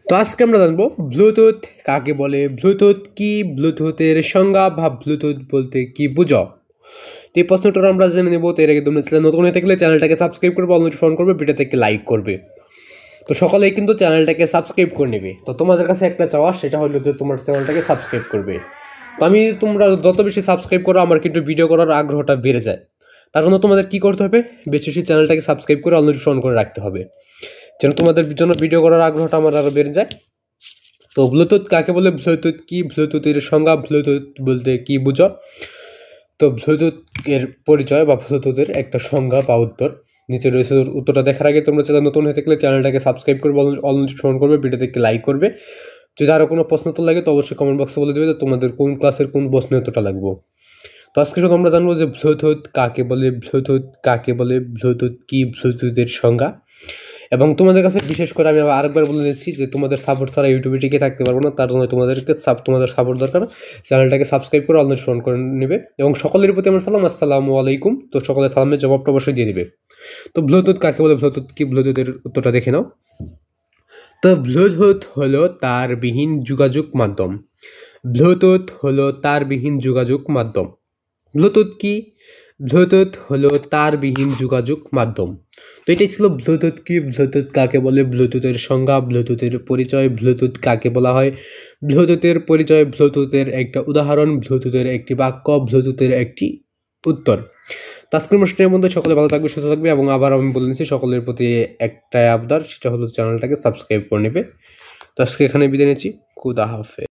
তো আজকে আমরা জানবো ব্লুটুথ কাকে বলে, ব্লুটুথ কি, ব্লুটুথের সংজ্ঞা বা ব্লুটুথ বলতে কি বুঝো। তো এই প্রশ্নটা আমরা জেনে নেবো। তো এর আগে তোমরা চ্যানেল নতুন হয়ে থাকলে চ্যানেলটাকে সাবস্ক্রাইব করবে, অল নোটিফিকেশন করবে, ভিডিও থেকে লাইক করবে। তো সকলেই কিন্তু চ্যানেলটাকে সাবস্ক্রাইব করে নেবে। তো তোমাদের কাছে একটা চাওয়া, সেটা হলো যে তোমার চ্যানেলটাকে সাবস্ক্রাইব করবে। তো তোমরা যত বেশি সাবস্ক্রাইব করো আমার কিন্তু ভিডিও করার আগ্রহটা বেড়ে যায়। তার জন্য তোমাদের কি করতে হবে, বেশি বেশি চ্যানেলটাকে সাবস্ক্রাইব করে অল নোটিফিকেশন করে রাখতে হবে, যেন তোমাদের জন্য ভিডিও করার আগ্রহটা আমার আরও বেড়ে যায়। তো ব্লুটুথ কাকে বলে, ব্লুটুথ কি, ব্লুটুথের সংজ্ঞা, ব্লুটুথ বলতে কি বুঝো। তো ব্লুটুথ এর পরিচয় বা ব্লুটুথের একটা সংজ্ঞা বা উত্তর নিচে রয়েছে। উত্তরটা দেখার আগে তোমরা চ্যানেল নতুন হয়ে থাকলে চ্যানেলটাকে সাবস্ক্রাইব করবে, অল নোটিফিকেশন করবে, ভিডিওতে একটি লাইক করবে। যদি আরও কোনো প্রশ্ন উত্তর লাগে তো অবশ্যই কমেন্ট বক্সে বলে দেবে যে তোমাদের কোন ক্লাসের কোন প্রশ্নের উত্তরটা লাগবে। তো আজকে শুধু আমরা জানবো যে ব্লুটুথ কাকে বলে, ব্লুটুথ কাকে বলে, ব্লুটুথ কি, ব্লুটুথের সংজ্ঞা। এবং তোমাদের কাছে বিশেষ করে আমি আরেকবার বলে দিচ্ছি যে তোমাদের সাপোর্ট ছাড়া ইউটিউবে টিকে থাকতে পারবো না। তার জন্য তোমাদের সাপোর্ট দরকার। চ্যানেলটাকে সাবস্ক্রাইব করে অল নোটিফিকেশন করে নেবে। এবং সকলের প্রতি আমার সালাম, আসসালামু আলাইকুম। তো সকলের সালামের জবাবটা অবশ্যই দিয়ে দিবে। তো ব্লুটুথ কাকে বলে, ব্লুটুথ কি, ব্লুটুথের উত্তরটা দেখে নাও। তো ব্লুটুথ হলো তারবিহীন যোগাযোগ মাধ্যম। ব্লুটুথ হলো তারবিহীন যোগাযোগ মাধ্যম। ব্লুটুথ কি, ব্লুটুথ হলো তারবিহীন যোগাযোগ মাধ্যম। তো এটাই ছিল ব্লুটুথ কি, ব্লুটুথ কাকে বলে, ব্লুটুথের সংজ্ঞা, ব্লুটুথের পরিচয়, ব্লুটুথ কাকে বলা হয়, ব্লুটুথের পরিচয়, ব্লুটুথের একটা উদাহরণ, ব্লুটুথের একটি বাক্য, ব্লুটুথের একটি উত্তর। আজকের অনুষ্ঠানের মধ্যে সকলে ভালো থাকবে, সুস্থ থাকবে। এবং আবার আমি বলে নিচ্ছি সকলের প্রতি একটাই আবদার, সেটা হলো চ্যানেলটাকে সাবস্ক্রাইব করে নেবে। তো আজকে এখানে বিদায় নিচ্ছি। খুদা হাফেজ।